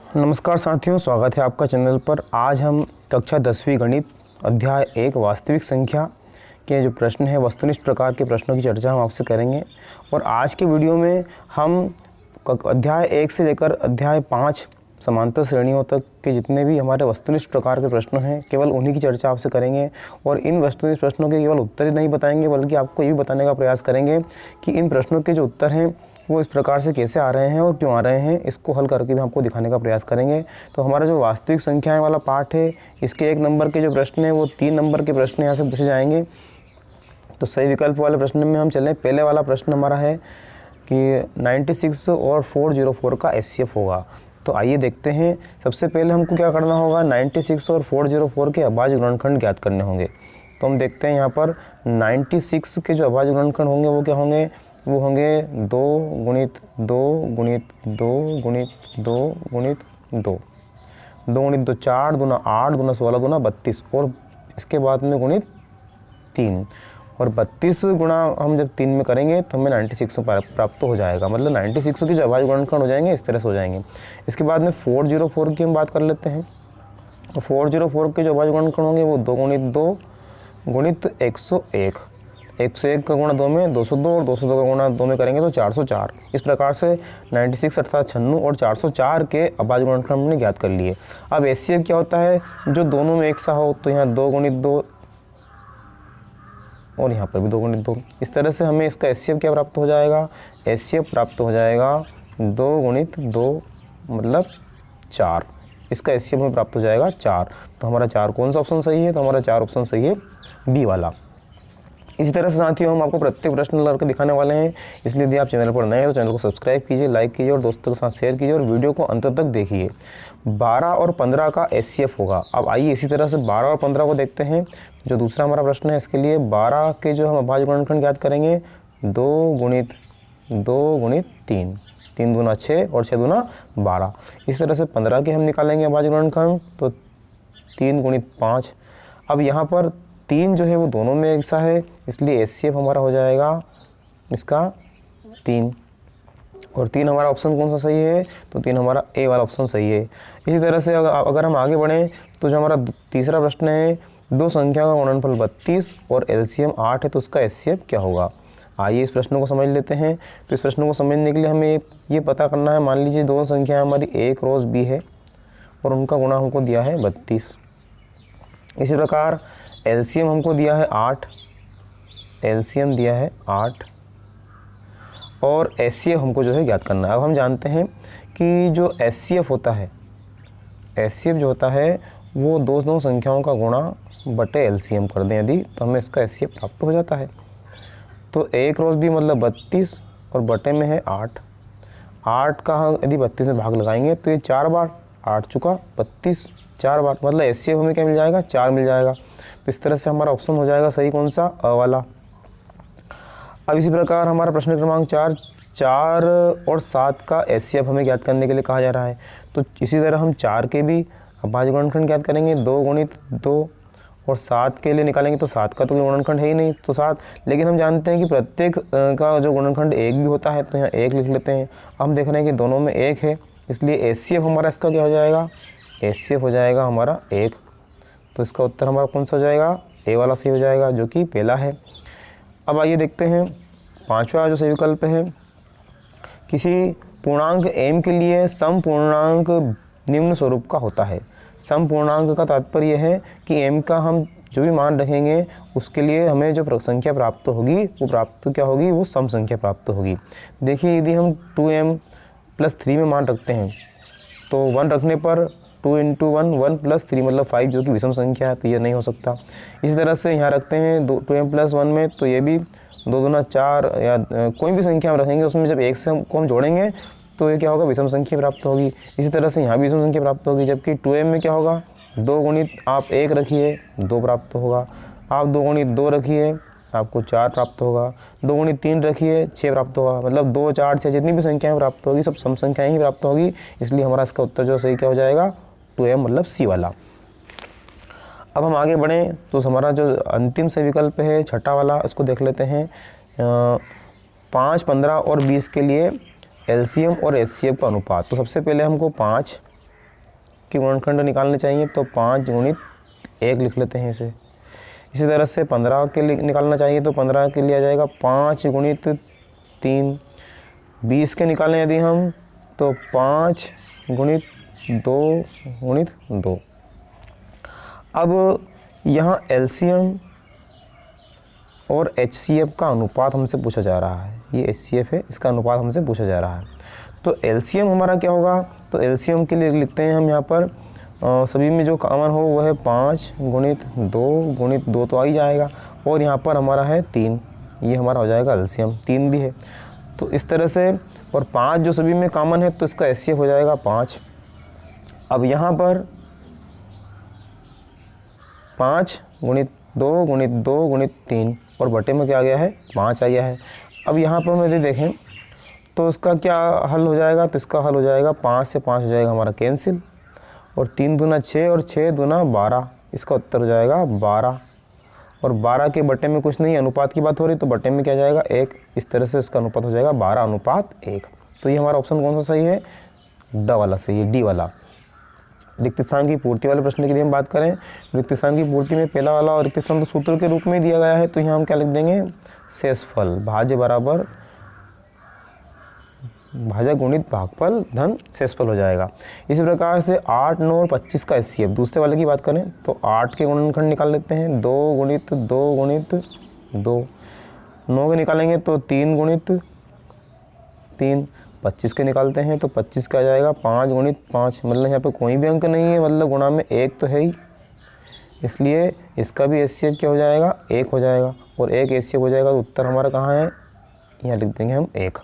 नमस्कार साथियों, स्वागत है आपका चैनल पर। आज हम कक्षा 10वीं गणित अध्याय 1 वास्तविक संख्या के जो प्रश्न हैं, वस्तुनिष्ठ प्रकार के प्रश्नों की चर्चा हम आपसे करेंगे। और आज के वीडियो में हम अध्याय 1 से लेकर अध्याय 5 समांतर श्रेणियों तक के जितने भी हमारे वस्तुनिष्ठ प्रकार के प्रश्न हैं, केवल उन्हीं की चर्चा आपसे करेंगे। और इन वस्तुनिष्ठ प्रश्नों के केवल उत्तर ही नहीं बताएंगे, बल्कि आपको ये भी बताने का प्रयास करेंगे कि इन प्रश्नों के जो उत्तर हैं वो इस प्रकार से कैसे आ रहे हैं और क्यों आ रहे हैं, इसको हल करके भी आपको दिखाने का प्रयास करेंगे। तो हमारा जो वास्तविक संख्याएं वाला पार्ट है, इसके 1 नंबर के जो प्रश्न हैं वो 3 नंबर के प्रश्न यहाँ से पूछे जाएंगे। तो सही विकल्प वाले प्रश्न में हम चलें। पहले वाला प्रश्न हमारा है कि 96 और 404 का HCF होगा। तो आइए देखते हैं। सबसे पहले हमको क्या करना होगा, 96 और 404 के अभाज्य गुणनखंड ज्ञात करने होंगे। तो हम देखते हैं यहाँ पर 96 के जो अभाज्य गुणनखंड होंगे वो क्या होंगे, वो होंगे 2 गुणित 2 गुणित 2 गुणित 2 गुणित 2, 2 गुणित 2 4 दूना 8 दूना 16 दूना 32, और इसके बाद में गुणित 3। और 32 गुणा हम जब 3 में करेंगे तो हमें 96 प्राप्त हो जाएगा। मतलब 96 के जो अभाज्य गुणनखंड हो जाएंगे इस तरह से हो जाएंगे। इसके बाद में 404 की हम बात कर लेते हैं। तो 404 के जो अभाज्य गुणनखंड होंगे वो 2 गुणित 2 गुणित 101, 101 का गुणा 2 में 202, और 202 का गुणा 2 में करेंगे तो 404। इस प्रकार से 96 अर्थात 96 और 404 के अभाज्य गुणनखंड हमने ज्ञात कर लिए। अब HCF क्या होता है, जो दोनों में एक सा हो। तो यहाँ 2 गुणित 2 और यहाँ पर भी 2 गुणित 2। इस तरह से हमें इसका HCF क्या प्राप्त हो जाएगा, HCF प्राप्त हो जाएगा 2 गुणित 2 मतलब 4। इसका HCF में प्राप्त हो जाएगा 4। तो हमारा 4 कौन सा ऑप्शन सही है, तो हमारा 4 ऑप्शन सही है, बी वाला। इसी तरह से साथियों हम आपको प्रत्येक प्रश्न करके दिखाने वाले हैं। इसलिए यदि आप चैनल पर नए हैं तो चैनल को सब्सक्राइब कीजिए, लाइक कीजिए और दोस्तों के साथ शेयर कीजिए और वीडियो को अंत तक देखिए। 12 और 15 का HCF होगा। अब आइए इसी तरह से 12 और 15 को देखते हैं। जो दूसरा हमारा प्रश्न है, इसके लिए 12 के जो हम अभाज्य गुणनखंड ज्ञात करेंगे, 2 गुणित 3, 3 दूना 6 और 6 दूना 12। इस तरह से 15 के हम निकालेंगे अभाज्य गुणनखंड, तो 3 गुणित 5। अब यहाँ पर 3 जो है वो दोनों में एक सा है, इसलिए HCF हमारा हो जाएगा इसका 3। और 3 हमारा ऑप्शन कौन सा सही है, तो 3 हमारा ए वाला ऑप्शन सही है। इसी तरह से अगर हम आगे बढ़ें तो जो हमारा तीसरा प्रश्न है, 2 संख्या का गुणनफल 32 और LCM 8 है, तो उसका HCF क्या होगा। आइए इस प्रश्न को समझ लेते हैं। तो इस प्रश्न को समझने के लिए हमें ये पता करना है, मान लीजिए 2 संख्या हमारी A क्रॉस B है और उनका गुणा हमको दिया है 32। इसी प्रकार LCM हमको दिया है 8, LCM दिया है 8 और HCF हमको जो है ज्ञात करना है। अब हम जानते हैं कि जो HCF होता है, HCF जो होता है वो दो संख्याओं का गुणा बटे LCM कर दें यदि, तो हमें इसका HCF प्राप्त हो जाता है। तो A क्रॉस B मतलब 32 और बटे में है 8। 8 का हम यदि 32 में भाग लगाएंगे तो ये 4 बार, 8 चुका 32, 4 बार, मतलब HCF हमें क्या मिल जाएगा, 4 मिल जाएगा। तो इस तरह से हमारा ऑप्शन हो जाएगा सही कौन सा, अ वाला। अब इसी प्रकार हमारा प्रश्न क्रमांक 4 और 7 का HCF हमें ज्ञात करने के लिए कहा जा रहा है। तो इसी तरह हम 4 के भी अभाज्य गुणनखंड ज्ञात करेंगे, 2 गुणित 2, और 7 के लिए निकालेंगे तो 7 का तो गुणनखंड है ही नहीं, तो 7। लेकिन हम जानते हैं कि प्रत्येक का जो गुणनखंड 1 भी होता है, तो यहाँ 1 लिख लेते हैं। हम देख रहे हैं कि दोनों में 1 है, इसलिए HCF हमारा इसका क्या हो जाएगा, HCF हो जाएगा हमारा 1। तो इसका उत्तर हमारा कौन सा हो जाएगा, ए वाला सही हो जाएगा, जो कि पहला है। अब आइए देखते हैं 5वां जो सही विकल्प है। किसी पूर्णांक m के लिए सम पूर्णांक निम्न स्वरूप का होता है। सम पूर्णांक का तात्पर्य है कि m का हम जो भी मान रखेंगे उसके लिए हमें जो संख्या प्राप्त होगी वो क्या होगी, वो सम संख्या प्राप्त होगी। देखिए यदि हम 2m + 3 में मान रखते हैं तो 1 रखने पर 2 × 1 1 + 3 मतलब 5, जो कि विषम संख्या है, तो ये नहीं हो सकता। इसी तरह से यहाँ रखते हैं 2m + 1 में, तो ये भी 2 दूना 4 या कोई भी संख्या हम रखेंगे उसमें जब 1 से हम जोड़ेंगे तो ये क्या होगा, विषम संख्या प्राप्त होगी। इसी तरह से यहाँ भी विषम संख्या प्राप्त होगी। जबकि 2m में क्या होगा, 2 गुणित आप 1 रखिए 2 प्राप्त होगा, आप 2 गुणित 2 रखिए आपको 4 प्राप्त होगा, 2 गुणित 3 रखिए 6 प्राप्त होगा। मतलब 2 4 6 जितनी भी संख्याएं प्राप्त होगी सब सम संख्याएं ही प्राप्त होगी। इसलिए हमारा इसका उत्तर जो सही क्या हो जाएगा, 2m मतलब सी वाला। अब हम आगे बढ़ें तो हमारा जो अंतिम से विकल्प है छठा वाला, उसको देख लेते हैं। 5, 15 और 20 के लिए LCM और HCF का अनुपात। तो सबसे पहले हमको 5 के गुणनखंड निकालने चाहिए तो 5 गुणित 1 लिख लेते हैं इसे। इसी तरह से 15 के लिए निकालना चाहिए तो 15 के लिए आ जाएगा 5 गुणित 3। 20 के निकालें यदि हम तो 5 गुणित 2 गुणित 2। अब यहाँ एलसीएम और HCF का अनुपात हमसे पूछा जा रहा है। ये HCF है, इसका अनुपात हमसे पूछा जा रहा है। तो एलसीएम हमारा क्या होगा, तो एलसीएम के लिए लिखते हैं हम यहाँ पर सभी में जो कॉमन हो वह है 5 गुणित 2 गुणित 2 तो आ ही जाएगा, और यहाँ पर हमारा है 3, ये हमारा हो जाएगा एलसीएम, 3 भी है। तो इस तरह से, और 5 जो सभी में कॉमन है तो इसका HCF हो जाएगा 5। अब यहाँ पर 5 गुणित 2 गुणित 2 गुणित 3 और बटे में क्या आ गया है, 5 आ गया है। अब यहाँ पर हम यदि देखें तो इसका क्या हल हो जाएगा, तो इसका हल हो जाएगा 5 से 5 हो जाएगा हमारा कैंसिल, और 3 दूना 6 और 6 दूना 12, इसका उत्तर हो जाएगा 12। और 12 के बटे में कुछ नहीं, अनुपात की बात हो रही तो बटे में क्या जाएगा 1, इस तरह से इसका अनुपात हो जाएगा 12:1। तो ये हमारा ऑप्शन कौन सा सही है, ड वाला सही है, डी वाला। रिक्त स्थान की पूर्ति वाले प्रश्न के लिए हम बात करें, रिक्त स्थान की पूर्ति में पहला वाला और रिक्त स्थान तो सूत्र के रूप में दिया गया है, तो यहाँ हम क्या लिख देंगे, शेषफल भाज्य बराबर भाजक गुणित भागफल धन शेषफल हो जाएगा। इसी प्रकार से 8, 9 और 25 का HCF। दूसरे वाले की बात करें तो 8 के गुणनखंड निकाल लेते हैं, 2 गुणित 2 गुणित 2। 9 के निकालेंगे तो 3 गुणित 3। 25 के निकालते हैं तो 25 का आ जाएगा 5 गुणित 5। मतलब यहाँ पे कोई भी अंक नहीं है, मतलब गुणा में 1 तो है ही, इसलिए इसका भी HCF क्या हो जाएगा, 1 हो जाएगा, और 1 HCF हो जाएगा। तो उत्तर हमारा कहाँ है, यहाँ लिख देंगे हम 1।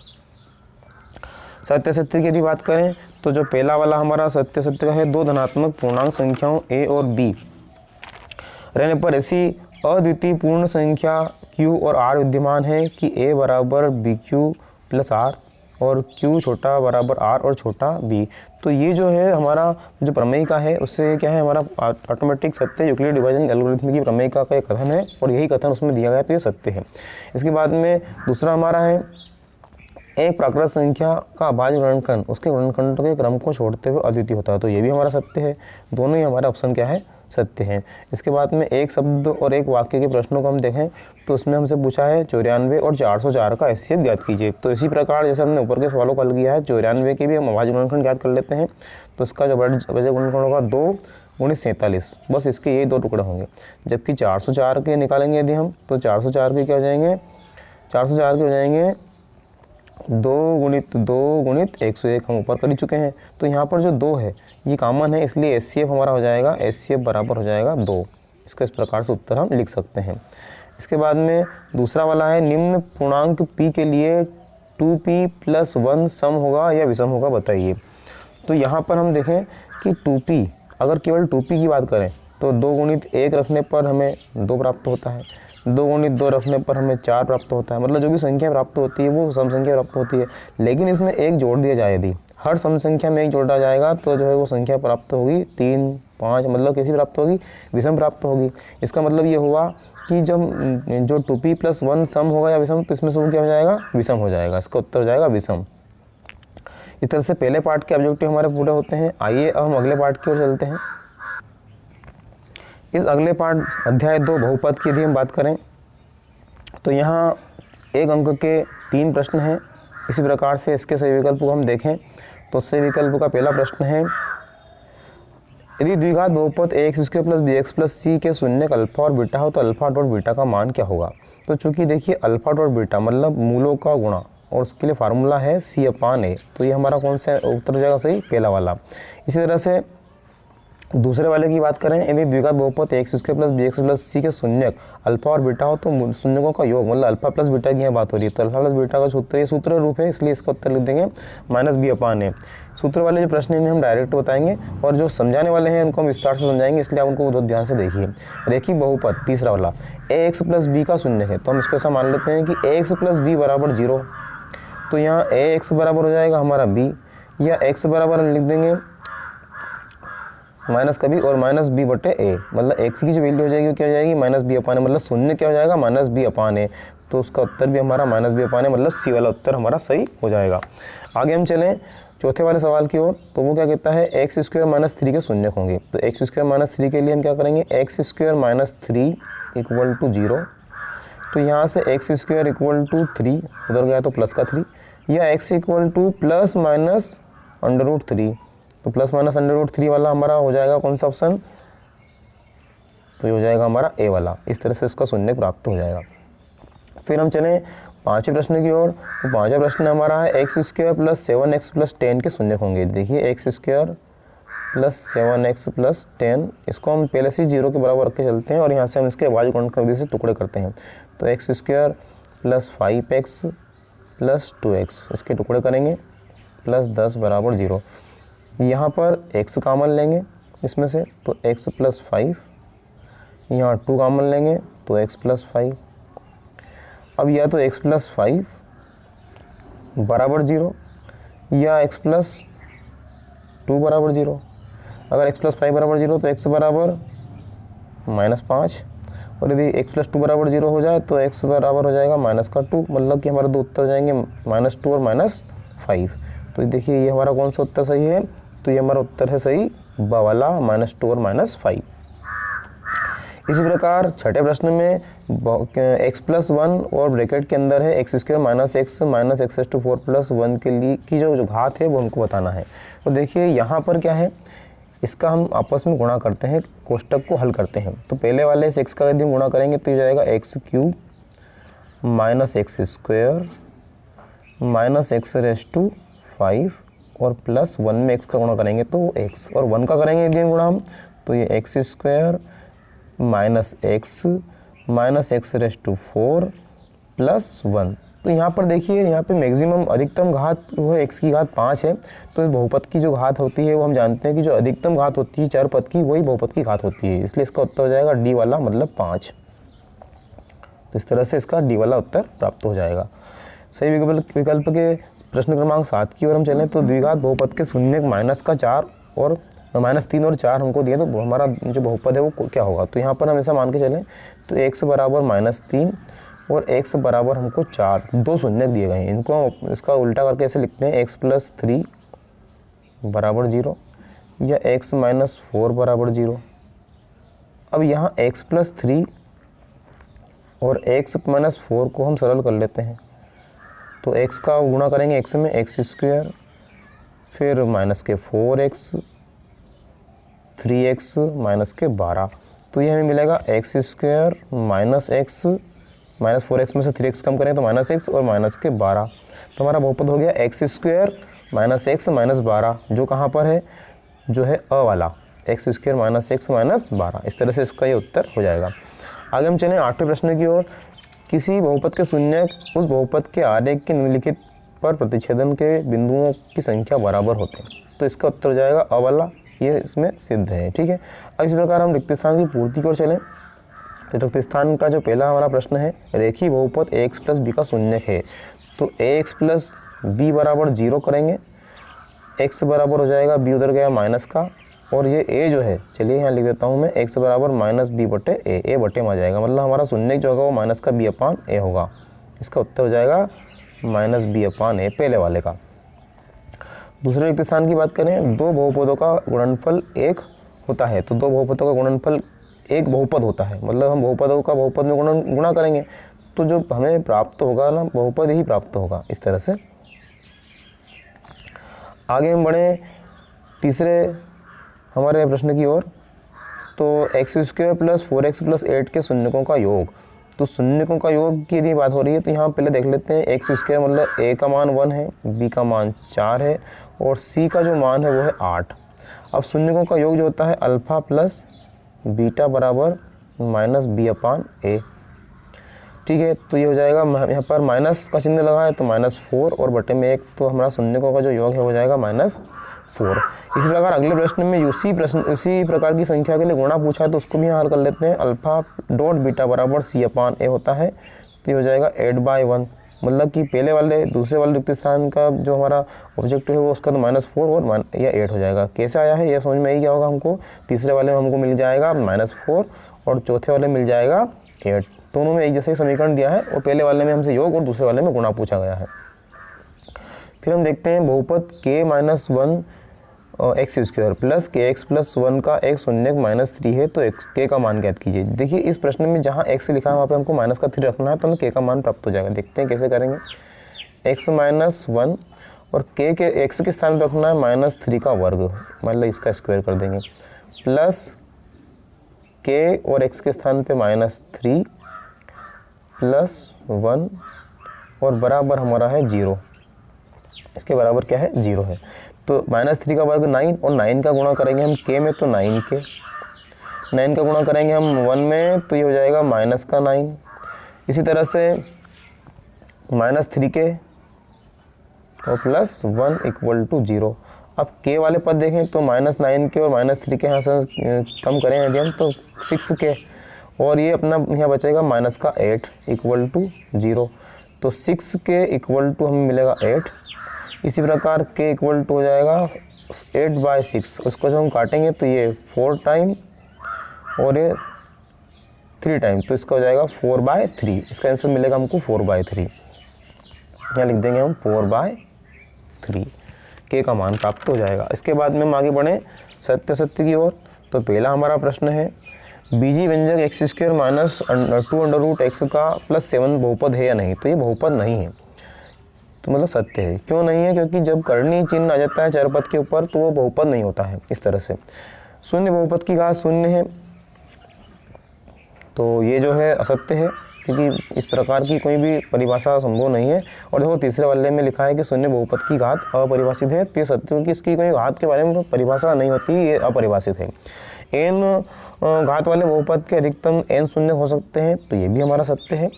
सत्य सत्य की यदि बात करें तो जो पहला वाला हमारा सत्य सत्य का है, 2 धनात्मक पूर्णांक संख्याओं A और B रहने पर ऐसी अद्वितीय पूर्ण संख्या Q और R विद्यमान है कि A बराबर BQ प्लस R और Q छोटा बराबर R और छोटा B। तो ये जो है हमारा जो प्रमेयिका है उससे क्या है, हमारा ऑटोमेटिक सत्य यूक्लिड डिवीजन एल्गोरिथम की प्रमेयिका का एक कथन है, और यही कथन उसमें दिया गया, तो ये सत्य है। इसके बाद में दूसरा हमारा है, एक प्राकृत संख्या का अभाज्य गुणनखंड उसके गुणनखंड के क्रम को छोड़ते हुए अद्वितीय होता है, तो ये भी हमारा सत्य है। दोनों ही हमारा ऑप्शन क्या है, सत्य है। इसके बाद में एक शब्द और एक वाक्य के प्रश्नों को हम देखें तो उसमें हमसे पूछा है 94 और 404 का HCF ज्ञात कीजिए। तो इसी प्रकार जैसे हमने ऊपर के सवालों को हल किया है, 94 के भी हम अभाज्य गुणनखंड ज्ञात कर लेते हैं। तो इसका जो अभाज्य गुणनखंड होगा 2 गुणित 47, बस इसके ये 2 टुकड़े होंगे। जबकि 404 के निकालेंगे यदि हम तो 404 के क्या हो जाएंगे, 404 के हो जाएंगे 2 गुणित 2 गुणित 101, हम ऊपर कर ही चुके हैं। तो यहाँ पर जो 2 है ये कॉमन है, इसलिए HCF हमारा हो जाएगा, HCF बराबर हो जाएगा 2। इसका इस प्रकार से उत्तर हम लिख सकते हैं। इसके बाद में दूसरा वाला है, निम्न पूर्णांक P के लिए 2P + 1 सम होगा या विषम होगा, बताइए। तो यहाँ पर हम देखें कि 2P, अगर केवल 2P की बात करें तो 2 गुणित 1 रखने पर हमें 2 प्राप्त होता है, 2 गुणित 2 रखने पर हमें 4 प्राप्त होता है। मतलब जो भी संख्या प्राप्त होती है वो सम संख्या प्राप्त होती है। लेकिन इसमें 1 जोड़ दिया जाए, यदि हर सम संख्या में 1 जोड़ा जाएगा तो जो है वो संख्या प्राप्त होगी 3, 5, मतलब कैसी प्राप्त होगी, विषम प्राप्त होगी। इसका मतलब ये हुआ कि जब जो 2P + 1 सम होगा या विषम, तो इसमें से वो क्या हो जाएगा, विषम हो जाएगा। इसका उत्तर हो जाएगा विषम। इस तरह से पहले पार्ट के ऑब्जेक्टिव हमारे पूरे होते हैं। आइए अब हम अगले पार्ट की ओर चलते हैं। इस अगले पार्ट अध्याय 2 बहुपद की यदि हम बात करें तो यहाँ 1 अंक के 3 प्रश्न हैं। इसी प्रकार से इसके सही विकल्प को हम देखें तो सही विकल्प का पहला प्रश्न है, यदि द्विघात बहुपद ax² + bx + c के शून्यक अल्फा और बीटा हो तो अल्फा डॉट बीटा का मान क्या होगा। तो चूंकि देखिए अल्फा डॉट बीटा मतलब मूलों का गुणा, और उसके लिए फार्मूला है C/A, तो ये हमारा कौन सा उत्तर हो जाएगा, सही पहला वाला। इसी तरह से दूसरे वाले की बात करें, यदि द्विघात बहुपद ax² + bx + c के शून्यक अल्फा और बीटा हो तो शून्यकों का योग, मतलब अल्फा प्लस बीटा की यहाँ बात हो रही है, तो अल्फा प्लस बीटा का सूत्र, ये सूत्र रूप है, इसलिए इसका उत्तर लिख देंगे -B/A। सूत्र वाले जो प्रश्न इन्हें हम डायरेक्ट बताएंगे, और जो समझाने वाले हैं उनको हम विस्तार से समझाएंगे, इसलिए आप उनको बहुत ध्यान से देखिए। रेखिक बहुपद तीसरा वाला, ax + b का शून्यक है, तो हम इसको ऐसा मान लेते हैं कि ax + b बराबर 0। तो यहाँ ax बराबर हो जाएगा हमारा b, या x बराबर हम लिख देंगे माइनस का b और -b/a, मतलब x की जो वैल्यू हो जाएगी वो क्या हो जाएगी, -B/A, मतलब शून्य क्या हो जाएगा, -B/A। तो उसका उत्तर भी हमारा -B/A, मतलब सी वाला उत्तर हमारा सही हो जाएगा। आगे हम चलें चौथे वाले सवाल की ओर, तो वो क्या कहता है एक्स स्क्वायर माइनस 3 के शून्यक होंगे। तो एक्स स्क्वायर माइनस 3 के लिए हम क्या करेंगे, X square minus 3 equal to 0। तो यहाँ से एक्स स्क्वायर इक्वल टू 3 उधर गया तो प्लस का 3, या X equal to plus minus under root 3। तो प्लस माइनस अंडर रूट 3 वाला हमारा हो जाएगा कौन सा ऑप्शन, तो ये हो जाएगा हमारा ए वाला। इस तरह से इसका शून्यक प्राप्त हो जाएगा। फिर हम चलें पाँचवें प्रश्न की ओर। तो पाँचवा प्रश्न हमारा है X square plus 7x plus 10 के शून्यक होंगे। देखिए x square plus 7x plus 10, इसको हम पहले से 0 के बराबर रख के चलते हैं और यहाँ से हम इसके अभाज्य गुणन कर से टुकड़े करते हैं। तो x square plus 5x plus 2x, इसके टुकड़े करेंगे प्लस 10 बराबर 0। यहाँ पर x कॉमन लेंगे इसमें से, तो x प्लस 5, यहाँ 2 कॉमन लेंगे तो x प्लस 5। अब या तो x प्लस 5 बराबर 0 या x प्लस 2 बराबर 0। अगर x प्लस 5 बराबर 0 तो x बराबर -5, और यदि x प्लस 2 बराबर 0 हो जाए तो x बराबर हो जाएगा माइनस का 2। मतलब कि हमारे दो उत्तर हो जाएंगे -2 और -5। तो देखिए ये हमारा कौन सा उत्तर सही है, तो ये हमारा उत्तर है सही ब वाला, -2 और -5। इसी प्रकार छठे प्रश्न में x प्लस 1 और ब्रैकेट के अंदर है X square minus X to 4 plus 1 के लिए की जो घात है वो हमको बताना है। तो देखिए यहाँ पर क्या है, इसका हम आपस में गुणा करते हैं, कोष्टक को हल करते हैं। तो पहले वाले से x का यदि हम गुणा करेंगे तो ये जाएगा X cube minus X square minus X raise to 5 और प्लस 1 में x का गुणा करेंगे तो x, और 1 का करेंगे यदि गुणा हम तो ये X square minus X raise to 4 plus 1। तो यहाँ पर देखिए यहाँ पे मैक्सिमम अधिकतम घात वो है x की घात 5 है। तो बहुपद की जो घात होती है वो हम जानते हैं कि जो अधिकतम घात होती है चर पद की वही बहुपद की घात होती है, इसलिए इसका उत्तर हो जाएगा डी वाला, मतलब 5। तो इस तरह से इसका डी वाला उत्तर प्राप्त हो जाएगा। सही विकल्प के प्रश्न क्रमांक 7 की ओर हम चलें तो द्विघात बहुपद के शून्यक -4 और -3 और 4 हमको दिए, तो हमारा जो बहुपद है वो क्या होगा। तो यहाँ पर हम ऐसा मान के चलें तो x बराबर -3 और x बराबर हमको 4, दो शून्यक दिए गए हैं। इनको हम इसका उल्टा करके ऐसे लिखते हैं x प्लस 3 बराबर 0 या x माइनस 4 बराबर 0। अब यहाँ x प्लस 3 और x माइनस 4 को हम सरल कर लेते हैं। तो x का गुणा करेंगे x में, एक्स स्क्वायर, फिर माइनस के 4x, 3x माइनस के 12। तो ये हमें मिलेगा x square minus x minus 4x में से 3x कम करें तो माइनस एक्स और माइनस के 12। तो हमारा बहुपद हो गया x square minus x minus 12, जो कहाँ पर है, जो है अ वाला, x square minus x minus 12। इस तरह से इसका ये उत्तर हो जाएगा। आगे हम चलें 8वें प्रश्न की ओर। किसी बहुपद के शून्यक उस बहुपद के आरेख के निम्नलिखित पर प्रतिच्छेदन के बिंदुओं की संख्या बराबर होते हैं। तो इसका उत्तर हो जाएगा अ वाला, ये इसमें सिद्ध है। ठीक है, अब इस प्रकार हम रिक्त स्थान की पूर्ति की ओर चलें। तो रिक्त स्थान का जो पहला हमारा प्रश्न है, रेखीय बहुपद ax प्लस बी का शून्यक है। तो ax प्लस बी बराबर 0 करेंगे, x बराबर हो जाएगा b उधर गया माइनस का, और ये a जो है, चलिए यहाँ लिख देता हूँ मैं, x बराबर माइनस बी बटे a बटे में आ जाएगा। मतलब हमारा शून्यक जो होगा वो माइनस का b अपान a होगा। इसका उत्तर हो जाएगा माइनस बी अपान a पहले वाले का। दूसरे रिक्त स्थान की बात करें, दो बहुपदों का गुणनफल 1 होता है। तो दो बहुपदों का गुणनफल एक बहुपद होता है, मतलब हम बहुपदों का बहुपद में गुणा करेंगे तो जो हमें प्राप्त होगा ना, बहुपद ही प्राप्त होगा। इस तरह से आगे हम बढ़े तीसरे हमारे प्रश्न की ओर। तो x square plus 4x plus 8 के शून्यकों का योग। तो शून्यकों का योग की यदि बात हो रही है तो यहाँ पहले देख लेते हैं। एक्स स्क्वायर मतलब a का मान 1 है, b का मान 4 है और c का जो मान है वो है 8। अब शून्यकों का योग जो होता है अल्फा प्लस बीटा बराबर माइनस बी अपान ए। ठीक है, तो ये हो जाएगा, यहाँ पर माइनस का चिन्ह लगा है तो -4 और बटे में 1, तो हमारा शून्यकों का जो योग है हो जाएगा -4। इसी प्रकार अगले प्रश्न में उसी प्रकार की संख्या के लिए गुणा पूछा है तो उसको भी हल कर लेते हैं। अल्फा डॉट बीटा बराबर सी अपान ए होता है, तो ये हो जाएगा 8/1। मतलब कि पहले वाले दूसरे वाले रिक्त स्थान का जो हमारा ऑब्जेक्ट है वो उसका तो -4 और या 8 हो जाएगा। कैसे आया है ये समझ में ही क्या होगा हमको। तीसरे वाले में हमको मिल जाएगा -4 और चौथे वाले में मिल जाएगा 8। दोनों में एक जैसे समीकरण दिया है और पहले वाले में हमसे योग और दूसरे वाले में गुणा पूछा गया है। फिर हम देखते हैं बहुपद k minus 1 x square plus के एक्स प्लस 1 का x शून्य माइनस 3 है, तो k का मान ज्ञात कीजिए। देखिए इस प्रश्न में जहाँ x लिखा है वहाँ पे हमको माइनस का 3 रखना है, तो हमें k का मान प्राप्त हो जाएगा। देखते हैं कैसे करेंगे। x माइनस 1 और k के x के स्थान पर रखना है माइनस 3 का वर्ग, मतलब इसका स्क्वायर कर देंगे, प्लस k और x के स्थान पे माइनस 3 प्लस 1 और बराबर हमारा है 0। इसके बराबर क्या है, 0 है। तो माइनस 3 का वर्ग 9 और 9 का गुणा करेंगे हम k में, तो 9 का गुणा करेंगे हम 1 में, तो ये हो जाएगा माइनस का 9। इसी तरह से माइनस 3k और प्लस 1 इक्वल टू 0। अब k वाले पद देखें तो माइनस 9k और माइनस 3k यहाँ से कम करें यदि हम, तो 6k और ये अपना यहाँ बचेगा माइनस का 8 इक्वल टू 0। तो 6k इक्वल टू हमें मिलेगा 8। इसी प्रकार k इक्वल टू हो जाएगा 8/6। उसको जब हम काटेंगे तो ये 4 टाइम और ये 3 टाइम, तो इसका हो जाएगा 4/3। इसका आंसर मिलेगा हमको 4/3। यहाँ लिख देंगे हम 4/3, k का मान प्राप्त हो जाएगा। इसके बाद में हम आगे बढ़ें सत्य की ओर। तो पहला हमारा प्रश्न है, बीजी व्यंजक X square minus 2 under root X का प्लस 7 बहुपद है या नहीं। तो ये बहुपद नहीं है, तो मतलब सत्य है। क्यों नहीं है, क्योंकि जब कर्णीय चिन्ह आ जाता है चरपद के ऊपर तो वो बहुपद नहीं होता है। इस तरह से शून्य बहुपद की घात शून्य है, तो ये जो है असत्य है, क्योंकि इस प्रकार की कोई भी परिभाषा संभव नहीं है। और देखो तीसरे वाले में लिखा है कि शून्य बहुपद की घात अपरिभाषित है, तो ये सत्य, क्योंकि इसकी कोई घात के बारे में परिभाषा नहीं होती, ये अपरिभाषित है। n घात वाले बहुपद के अधिकतम n शून्य हो सकते हैं, तो ये भी हमारा सत्य है,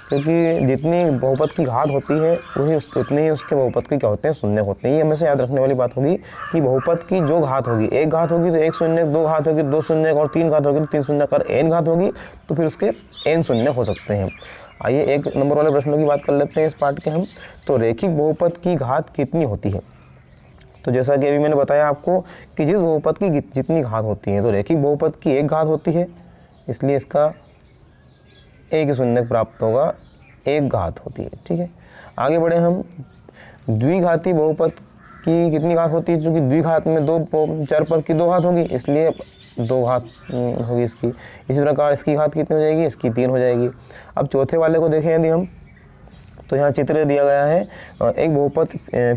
क्योंकि जितनी बहुपद की घात होती है वही उतने ही उसके बहुपद की क्या होते हैं, शून्य होते हैं। ये हमेशा याद रखने वाली बात होगी कि बहुपद की जो घात होगी, एक घात होगी तो एक शून्य, दो घात होगी दो शून्य, और तीन घात होगी तो तीन शून्य, अगर n घात होगी तो फिर उसके n शून्य हो सकते हैं। आइए एक नंबर वाले प्रश्नों की बात कर लेते हैं इस पार्ट के हम। तो रेखिक बहुपद की घात कितनी होती है। तो जैसा कि अभी मैंने बताया आपको कि जिस बहुपद की जितनी घात होती है, तो रेखिक बहुपद की एक घात होती है, इसलिए इसका एक ही शून्य प्राप्त होगा, एक घात होती है। ठीक है, आगे बढ़े हम। द्विघाती बहुपद की कितनी घात होती है, क्योंकि द्विघात में दो चरपद की दो घात होगी, इसलिए दो घात होगी इसकी। इसी प्रकार इसकी घात कितनी हो जाएगी, इसकी 3 हो जाएगी। अब चौथे वाले को देखें यदि हम, तो यहाँ चित्र दिया गया है एक बहुपद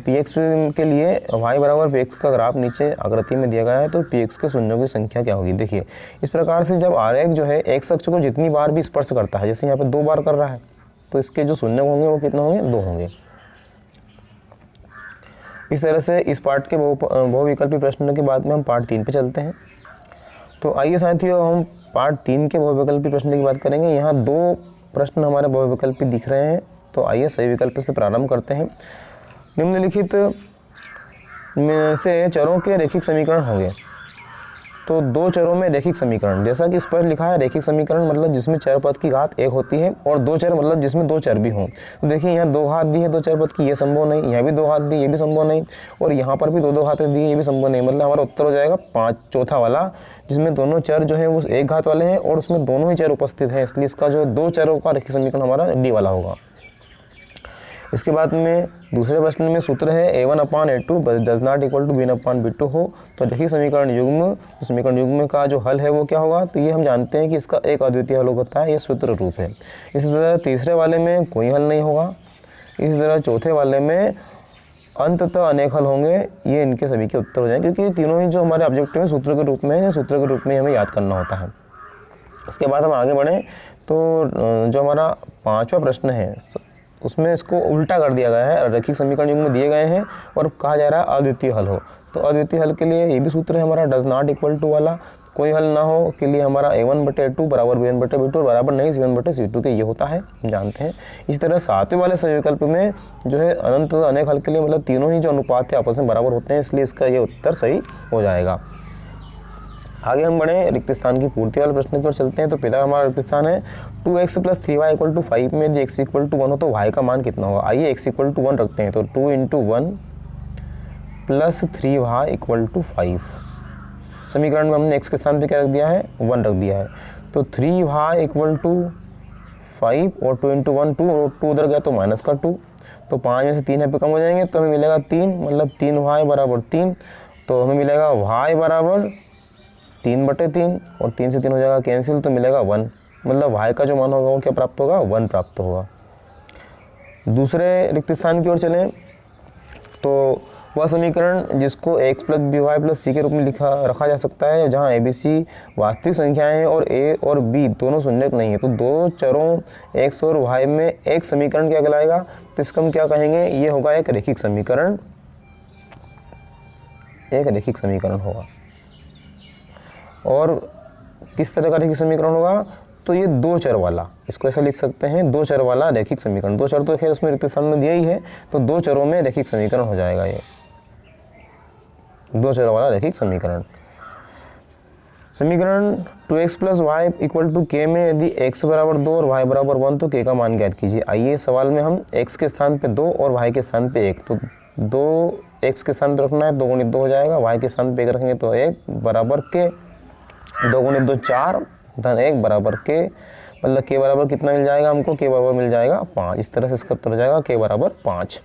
px के लिए y बराबर px का ग्राफ नीचे आकृति में दिया गया है। तो px के शून्यों की संख्या क्या होगी। देखिए इस प्रकार से जब आरेख जो है x अक्ष को जितनी बार भी स्पर्श करता है, जैसे यहाँ पे 2 बार कर रहा है, तो इसके जो शून्य होंगे वो कितने होंगे, 2 होंगे। इस तरह से इस पार्ट के बहुविकल्पी प्रश्नों के बाद में हम पार्ट 3 पे चलते हैं। तो आइए साथियों हम पार्ट 3 के बहुविकल्पी प्रश्न की बात करेंगे। यहाँ 2 प्रश्न हमारे बहुविकल्पी दिख रहे हैं, तो आइए सही विकल्प से प्रारंभ करते हैं। निम्नलिखित में से चरों के रैखिक समीकरण होंगे। तो 2 चरों में रैखिक समीकरण, जैसा कि इस पर लिखा है रैखिक समीकरण मतलब जिसमें चर पद की घात 1 होती है, और 2 चर मतलब जिसमें 2 चर भी हों। तो देखिए यहाँ 2 घात दी है 2 चर पद की, ये संभव नहीं। यहाँ भी 2 घात दी, ये भी संभव नहीं। और यहाँ पर भी 2 घातें दी, ये भी संभव नहीं। मतलब हमारा उत्तर हो जाएगा 5, चौथा वाला, जिसमें दोनों चर जो है वो 1 घात वाले हैं और उसमें दोनों ही चर उपस्थित हैं, इसलिए इसका जो 2 चरों का रैखिक समीकरण हमारा डी वाला होगा। इसके बाद में दूसरे प्रश्न में सूत्र है a1/a2 does not equal to b1/b2 हो। तो रैखिक समीकरण युग्म, तो समीकरण युग्म का जो हल है वो क्या होगा, तो ये हम जानते हैं कि इसका एक अद्वितीय हल होता है, ये सूत्र रूप है। इसी तरह तीसरे वाले में कोई हल नहीं होगा। इसी तरह चौथे वाले में अंततः अनेक हल होंगे। ये इनके सभी के उत्तर हो जाएंगे, क्योंकि तीनों ही जो हमारे ऑब्जेक्टिव है सूत्र के रूप में है, सूत्र के रूप में हमें याद करना होता है। इसके बाद हम आगे बढ़ें तो जो हमारा 5वां प्रश्न है उसमें इसको उल्टा कर दिया गया है। रैखिक समीकरण युग्म दिए गए हैं और कहा जा रहा है अद्वितीय हल हो। तो अद्वितीय हल के लिए ये भी सूत्र है हमारा डज नॉट इक्वल टू वाला, कोई हल ना हो के लिए हमारा a1/a2 बराबर b1/b2 बराबर नहीं c1/c2 के, ये होता है, हम जानते हैं। इसी तरह 7वें वाले सही विकल्प में जो है अनंत अनेक हल के लिए मतलब तीनों ही जो अनुपात है आपस में बराबर होते हैं, इसलिए इसका ये उत्तर सही हो जाएगा। आगे हम बढ़े रिक्त स्थान की पूर्ति वाले प्रश्न की ओर चलते हैं। तो पहला हमारा रिक्त स्थान है 2x + 3y = 5 में यदि x = 1 हो तो y का मान कितना होगा। आइए x = 1 रखते हैं। तो 2 × 1 + 3y = 5। समीकरण में हमने x के स्थान पे क्या रख दिया है, 1 रख दिया है। तो 3y = 5 और 2 × 1 2 और 2 उधर गया तो -2। तो 5 में से 3 यहाँ पे कम हो जाएंगे तो हमें मिलेगा 3, मतलब 3y बराबर 3। तो हमें मिलेगा y बराबर 3/3 और 3 से 3 हो जाएगा कैंसिल, तो मिलेगा 1। मतलब y का जो मान होगा वो क्या प्राप्त होगा, 1 प्राप्त होगा। दूसरे रिक्त स्थान की ओर चलें तो वह समीकरण जिसको x plus B Y plus C के रूप में रखा जा सकता है, जहाँ ए बी सी वास्तविक संख्याएं हैं और a और b दोनों शून्यक नहीं है। तो दो चरों x और y में एक समीकरण क्या कहलाएगा, तो इसको हम क्या कहेंगे, ये होगा एक रैखिक समीकरण, एक रैखिक समीकरण होगा। और किस तरह का रैखिक समीकरण होगा, तो ये दो चर वाला, इसको ऐसा लिख सकते हैं, दो चर वाला रैखिक समीकरण। दो चर तो खैर उसमें रिक्त स्थान में दिया ही है, तो दो चरों में रैखिक समीकरण हो जाएगा ये, दो चर वाला रैखिक समीकरण। समीकरण 2x plus Y equal to के में यदि x बराबर 2 और y बराबर 1 तो k का मान ज्ञात कीजिए। आइए सवाल में हम x के स्थान पे 2 और y के स्थान पे 1, तो 2 x के स्थान पे रखना है, 2 गुणित 2 हो जाएगा, y के स्थान पे 1 रखेंगे तो 1 बराबर k, 2 गुणित 2 4 धन 1 बराबर k, मतलब k बराबर कितना मिल जाएगा हमको, k बराबर मिल जाएगा 5। इस तरह से इसका उत्तर हो जाएगा k बराबर 5।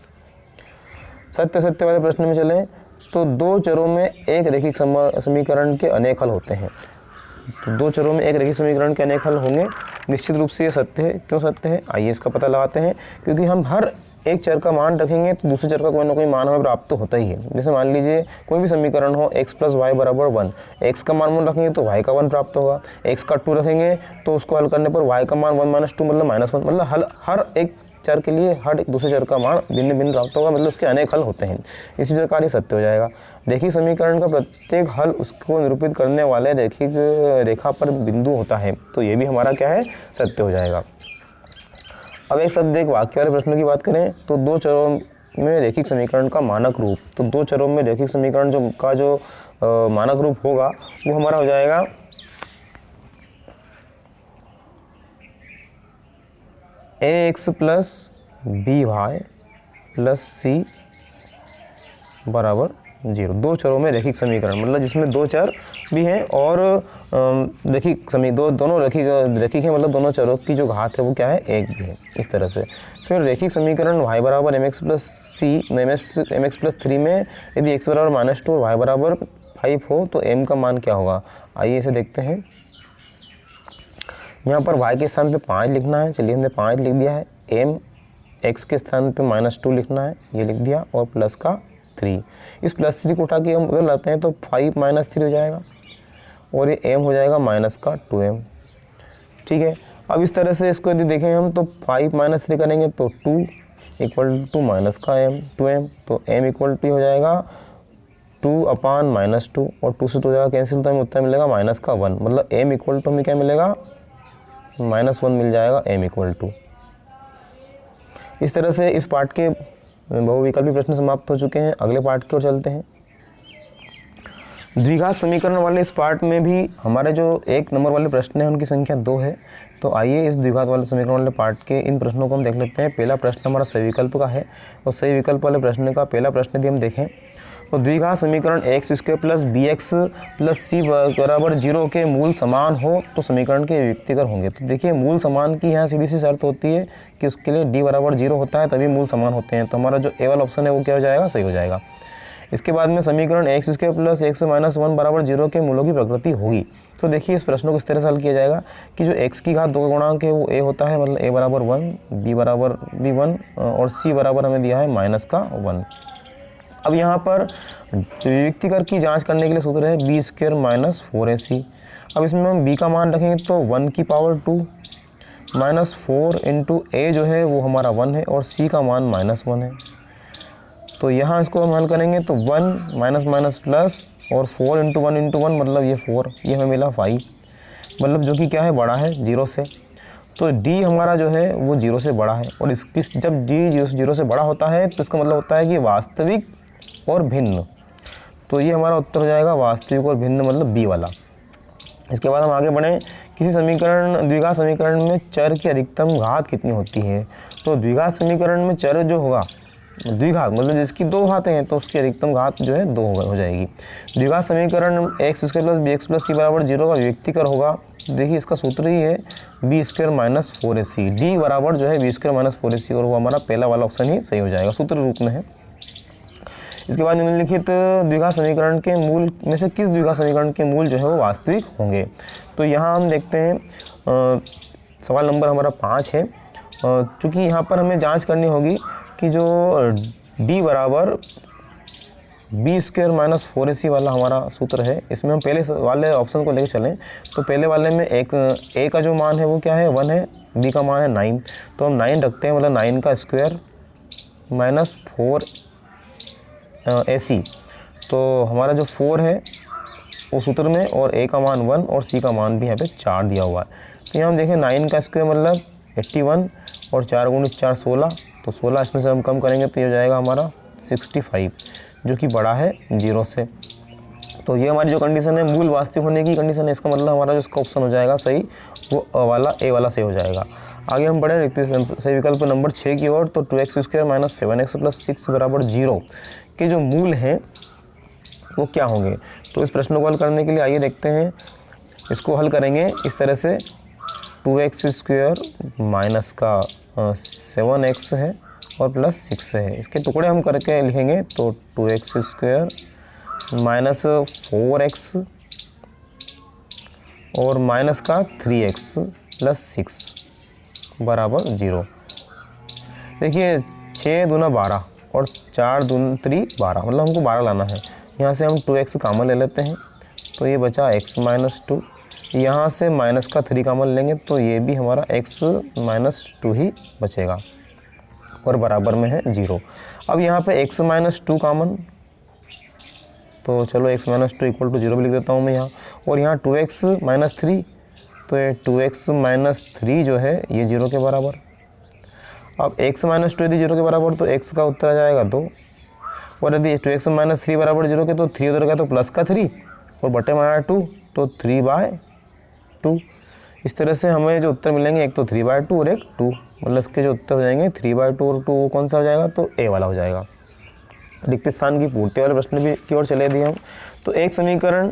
सत्य सत्य वाले प्रश्न में चलें तो दो चरों में एक रैखिक समीकरण के अनेक हल होते हैं। तो दो चरों में एक रैखिक समीकरण के अनेक हल होंगे, निश्चित रूप से ये सत्य है। क्यों सत्य है, आइए इसका पता लगाते हैं। क्योंकि हम हर एक चर का मान रखेंगे तो दूसरे चर का कोई ना कोई मान हमें प्राप्त होता ही है। जैसे मान लीजिए कोई भी समीकरण हो x प्लस वाई बराबर 1, x का मान 1 रखेंगे तो y का 1 प्राप्त होगा, x का 2 रखेंगे तो उसको हल करने पर y का मान 1 माइनस 2 मतलब -1, मतलब हर एक चर के लिए हर एक दूसरे चर का मान भिन्न भिन्न प्राप्त होगा, मतलब उसके अनेक हल होते हैं। इसी प्रकार ये सत्य हो जाएगा। रैखिक समीकरण का प्रत्येक हल उसको निरूपित करने वाले रैखिक रेखा पर बिंदु होता है, तो ये भी हमारा क्या है, सत्य हो जाएगा। अब एक शब्द एक वाक्य वाले प्रश्नों की बात करें तो दो चरों में रैखिक समीकरण का मानक रूप, तो दो चरों में रैखिक समीकरण जो मानक रूप होगा वो हमारा हो जाएगा ax plus B Y plus C बराबर 0। दो चरों में रैखिक समीकरण मतलब जिसमें दो चर भी हैं और दोनों रैखिक है, मतलब दोनों चरों की जो घात है वो क्या है, एक भी है। इस तरह से फिर रैखिक समीकरण y बराबर mx प्लस सी mx प्लस 3 में यदि x बराबर -2 और y बराबर 5 हो तो m का मान क्या होगा। आइए इसे देखते हैं। यहाँ पर y के स्थान पे 5 लिखना है, चलिए हमने 5 लिख दिया है। m x के स्थान पे -2 लिखना है, ये लिख दिया, और प्लस का 3। इस +3 को उठा के हम उधर लाते हैं तो 5 - 3 हो जाएगा और ये m हो जाएगा माइनस का 2m। ठीक है, अब इस तरह से इसको यदि देखें हम तो 5 - 3 करेंगे तो 2 इक्वल टू माइनस का m 2m, तो m इक्वल टू हो जाएगा 2/-2 और 2 से 2 हो जाएगा कैंसिल, तो हमें उत्तर मिलेगा माइनस का 1, मतलब m इक्वल टू हमें क्या मिलेगा, -1 मिल जाएगा m इक्वल टू। इस तरह से इस पार्ट के बहुविकल्पी प्रश्न समाप्त हो चुके हैं। अगले पार्ट की ओर चलते हैं। द्विघात समीकरण वाले इस पार्ट में भी हमारे जो 1 नंबर वाले प्रश्न हैं उनकी संख्या 2 है। तो आइए इस द्विघात वाले समीकरण वाले पार्ट के इन प्रश्नों को हम देख लेते हैं। पहला प्रश्न हमारा सही विकल्प का है और सही विकल्प वाले प्रश्न का पहला प्रश्न यदि हम देखें तो द्विघात समीकरण x² plus bx plus c बराबर 0 के मूल समान हो तो समीकरण के वियुक्तिकर होंगे। तो देखिए मूल समान की यहाँ सीधी सी शर्त होती है कि उसके लिए d बराबर 0 होता है तभी मूल समान होते हैं। तो हमारा जो ए वाला ऑप्शन है वो क्या हो जाएगा, सही हो जाएगा। इसके बाद में समीकरण x² प्लस x - 1 बराबर 0 के मूलों की प्रकृति होगी। तो देखिए इस प्रश्न को इस तरह से हल किया जाएगा कि जो x की घात 2 का गुणांक है वो a होता है, मतलब a बराबर 1, b बराबर भी 1 और c बराबर हमें दिया है माइनस का 1। अब यहाँ पर वियुक्तिकर की जांच करने के लिए सूत्र है b² - 4ac। अब इसमें हम b का मान रखेंगे तो 1 की पावर 2 -4 इंटू a जो है वो हमारा 1 है और c का मान -1 है। तो यहाँ इसको हम हल करेंगे तो 1 माइनस माइनस प्लस और 4 इंटू 1 इंटू 1 मतलब ये 4, ये हमें मिला 5, मतलब जो कि क्या है, बड़ा है 0 से। तो d हमारा जो है वो 0 से बड़ा है और इसकी जब d 0 से बड़ा होता है तो इसका मतलब होता है कि वास्तविक और भिन्न। तो ये हमारा उत्तर हो जाएगा वास्तविक और भिन्न, मतलब b वाला। इसके बाद हम आगे बढ़ें। किसी समीकरण द्विघात समीकरण में चर की अधिकतम घात कितनी होती है। तो द्विघात समीकरण में चर जो होगा द्विघात मतलब जिसकी 2 घातें हैं तो उसकी अधिकतम घात जो है 2 हो जाएगी। द्विघात समीकरण x² plus bx plus c बराबर 0 का वियुक्तिकर होगा देखिए इसका सूत्र ही है B square minus 4ac। D बराबर जो है बी स्क्वायर माइनस 4ac, और वो हमारा पहला वाला ऑप्शन ही सही हो जाएगा, सूत्र रूप में है। इसके बाद निम्नलिखित द्विघात समीकरण के मूल में से किस द्विघात समीकरण के मूल जो है वो वास्तविक होंगे। तो यहाँ हम देखते हैं सवाल नंबर हमारा 5 है। चूँकि यहाँ पर हमें जांच करनी होगी कि जो d बराबर बी स्क्वायर माइनस 4ac वाला हमारा सूत्र है, इसमें हम पहले वाले ऑप्शन को लेकर चलें तो पहले वाले में a का जो मान है वो क्या है 1 है, b का मान है 9, तो हम 9 रखते हैं, मतलब 9 का स्क्वायर माइनस 4ac। तो हमारा जो 4 है वो सूत्र में, और a का मान 1 और c का मान भी यहाँ पे 4 दिया हुआ है। तो यहाँ हम देखें 9 का स्क्वायर मतलब 81 और 4 गुणित 4 16, तो 16 इसमें से हम कम करेंगे तो ये हो जाएगा हमारा 65, जो कि बड़ा है 0 से। तो ये हमारी जो कंडीशन है मूल वास्तविक होने की कंडीशन है, इसका मतलब हमारा जो इसका ऑप्शन हो जाएगा सही वो ए वाला सही हो जाएगा। आगे हम बढ़े देखते हैं सही विकल्प नंबर 6 की ओर। तो 2x square minus 7x plus 6 बराबर 0 के जो मूल हैं वो क्या होंगे। तो इस प्रश्न को हल करने के लिए आइए देखते हैं, इसको हल करेंगे इस तरह से 2x स्क्वायर माइनस का 7x है और प्लस 6 है, इसके टुकड़े हम करके लिखेंगे। तो 2x स्क्वायर माइनस 4x और माइनस का 3x प्लस 6 बराबर 0। देखिए 6 दूना 12 और 4 दून 3 12, मतलब हमको 12 लाना है। यहाँ से हम 2x कामन ले लेते हैं तो ये बचा x माइनस 2, यहाँ से माइनस का 3 कामन लेंगे तो ये भी हमारा x माइनस 2 ही बचेगा और बराबर में है 0। अब यहाँ पे x माइनस 2 कामन, तो चलो x माइनस 2 इक्वल टू 0 भी लिख देता हूँ मैं यहाँ, और यहाँ 2x माइनस 3, तो ये 2x माइनस 3 जो है ये 0 के बराबर। अब x माइनस 2 यदि 0 के बराबर तो x का उत्तर आ जाएगा 2, और यदि 2x माइनस 3 बराबर 0 के तो 3 उधर गया तो प्लस का 3 और बटे में आया 2, तो 3/2। इस तरह से हमें जो उत्तर मिलेंगे एक तो 3/2 और एक 2, मतलब इसके जो उत्तर हो जाएंगे 3/2 और 2 कौन सा हो जाएगा, तो ए वाला हो जाएगा। रिक्त स्थान की पूर्ति वाले प्रश्न भी की ओर चले दिए हम। तो एक समीकरण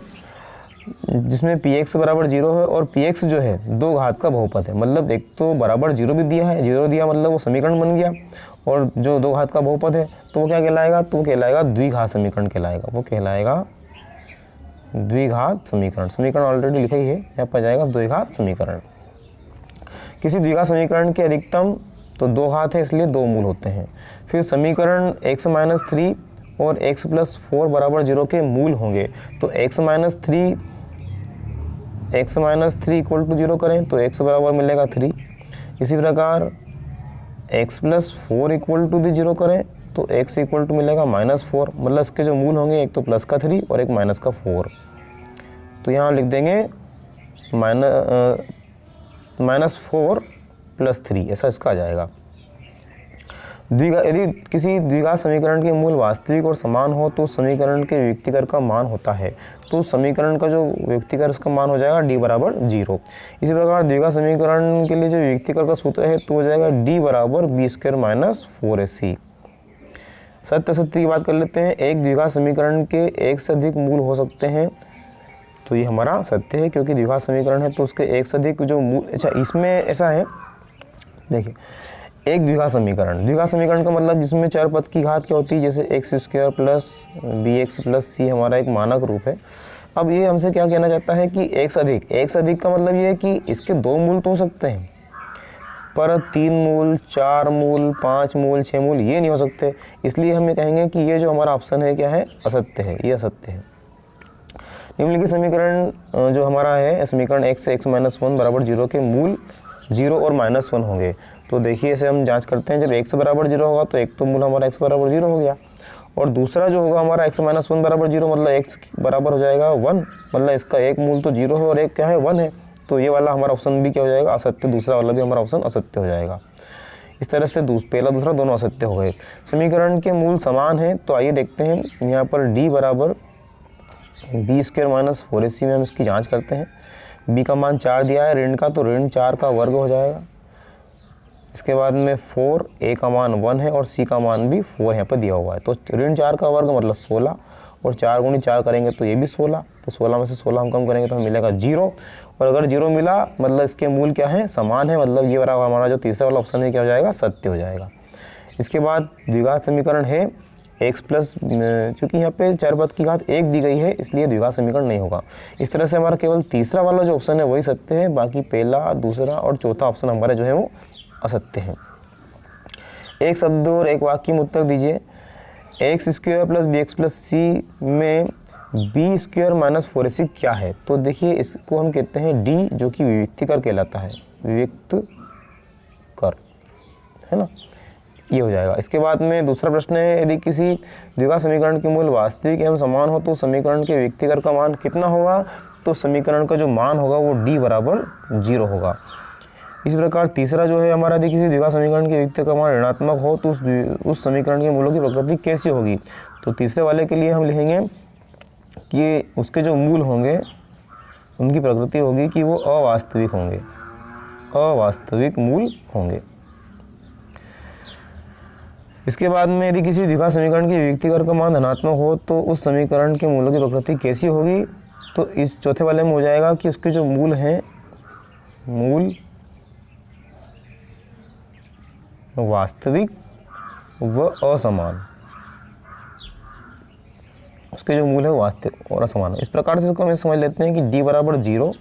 जिसमें px बराबर 0 है और px जो है दो घात का बहुपद है, मतलब एक तो बराबर 0 भी दिया है, 0 दिया मतलब वो समीकरण बन गया, और जो दो घात का बहुपद है तो वो क्या कहलाएगा, तो वो कहलाएगा द्विघात समीकरण कहलाएगा, वो कहलाएगा द्विघात समीकरण। समीकरण ऑलरेडी लिखा ही है, यहाँ पर जाएगा द्विघात समीकरण। किसी द्विघात समीकरण के अधिकतम तो 2 घात है इसलिए 2 मूल होते हैं। फिर समीकरण x माइनस 3 और x प्लस 4 बराबर 0 के मूल होंगे। तो x माइनस 3 इक्वल टू 0 करें तो x बराबर मिलेगा 3। इसी प्रकार x प्लस 4 इक्वल टू 0 करें तो x इक्वल टू मिलेगा -4, मतलब इसके जो मूल होंगे एक तो प्लस का 3 और एक माइनस का 4। तो यहाँ लिख देंगे -4 प्लस 3, ऐसा इसका आ जाएगा। यदि किसी द्विघात समीकरण के मूल वास्तविक और समान हो तो समीकरण के व्यक्तिकर का मान होता है, तो समीकरण का जो व्यक्तिकर उसका मान हो जाएगा d बराबर 0। इसी प्रकार द्विघात समीकरण के लिए जो व्यक्तिकर का सूत्र है तो हो जाएगा d बराबर बी स्क्वायर माइनस 4ac। सत्य असत्य की बात कर लेते हैं। एक द्विघात समीकरण के एक से अधिक मूल हो सकते हैं, तो ये हमारा सत्य है क्योंकि द्विघात समीकरण है तो उसके एक से अधिक जो मूल, अच्छा इसमें ऐसा है देखिए, एक द्विघात समीकरण का मतलब जिसमें चर पद की घात क्या होती है, जैसे X square plus B X plus C हमारा एक मानक रूप है। अब ये हमसे क्या कहना चाहता है कि एक से अधिक का मतलब ये है कि इसके 2 मूल तो हो सकते हैं पर 3 मूल 4 मूल 5 मूल 6 मूल ये नहीं हो सकते, इसलिए हम ये कहेंगे कि ये जो हमारा ऑप्शन है क्या है, असत्य है, ये असत्य है। निम्नलिखित समीकरण जो हमारा है समीकरण x से x माइनस 1 बराबर 0 के मूल 0 और -1 होंगे। तो देखिए इसे हम जांच करते हैं, जब x बराबर 0 होगा तो एक तो मूल हमारा x बराबर 0 हो गया, और दूसरा जो होगा हमारा x माइनस 1 बराबर 0 मतलब x बराबर हो जाएगा 1, मतलब इसका एक मूल तो 0 है और एक क्या है 1 है, तो ये वाला हमारा ऑप्शन भी क्या हो जाएगा, असत्य। दूसरा वाला भी हमारा ऑप्शन असत्य हो जाएगा। इस तरह से पहला दूसरा दोनों असत्य हो गए। समीकरण के मूल समान है, तो आइए देखते हैं यहाँ पर d बराबर बी स्क्वायर माइनस 4ac में हम इसकी जाँच करते हैं। b का मान 4 दिया है ऋण का, तो ऋण 4 का वर्ग हो जाएगा। इसके बाद में 4, a का मान 1 है और c का मान भी 4 यहाँ पर दिया हुआ है, तो ऋण 4 का वर्ग मतलब 16 और 4 गुणी 4 करेंगे तो ये भी 16, तो 16 में से 16 हम कम करेंगे तो हमें मिलेगा 0। और अगर 0 मिला मतलब इसके मूल क्या है, समान है, मतलब ये वाला हमारा जो तीसरा वाला ऑप्शन है क्या हो जाएगा, सत्य हो जाएगा। इसके बाद द्विघात समीकरण है x प्लस, चूँकि यहाँ पे चर पद की घात 1 दी गई है इसलिए द्विघात समीकरण नहीं होगा। इस तरह से हमारा केवल तीसरा वाला जो ऑप्शन है वही सत्य है, बाकी पहला, दूसरा और चौथा ऑप्शन हमारा जो है वो असत्य है। एक शब्द और एक वाक्य में उत्तर दीजिए। X square plus B X plus C में बी स्क्वायर माइनस 4ac क्या है? तो देखिए इसको हम कहते हैं डी, जो कि विविक्ति कर कहलाता है, विविक्त कर, है ना, ये हो जाएगा। इसके बाद में दूसरा प्रश्न है, यदि किसी द्विघात समीकरण के मूल वास्तविक एवं समान हो तो समीकरण के विविक्ति कर का मान कितना होगा? तो समीकरण का जो मान होगा वो डी बराबर 0 होगा। इस प्रकार तीसरा जो है हमारा, यदि किसी द्विघात समीकरण के विविक्ति का मान ऋणात्मक हो तो उस समीकरण के मूलों की प्रकृति कैसी होगी? तो तीसरे वाले के लिए हम लिखेंगे कि उसके जो मूल होंगे उनकी प्रकृति होगी कि वो अवास्तविक होंगे, अवास्तविक मूल होंगे। इसके बाद में यदि किसी द्विघात समीकरण की विविक्ति कर का मान धनात्मक हो तो उस समीकरण के मूलों की प्रकृति कैसी होगी? तो इस चौथे वाले में हो जाएगा कि उसके जो मूल हैं, मूल वास्तविक व असमान, उसके जो मूल है वास्तविक और असमान। इस प्रकार से इसको हम समझ लेते हैं कि d बराबर 0,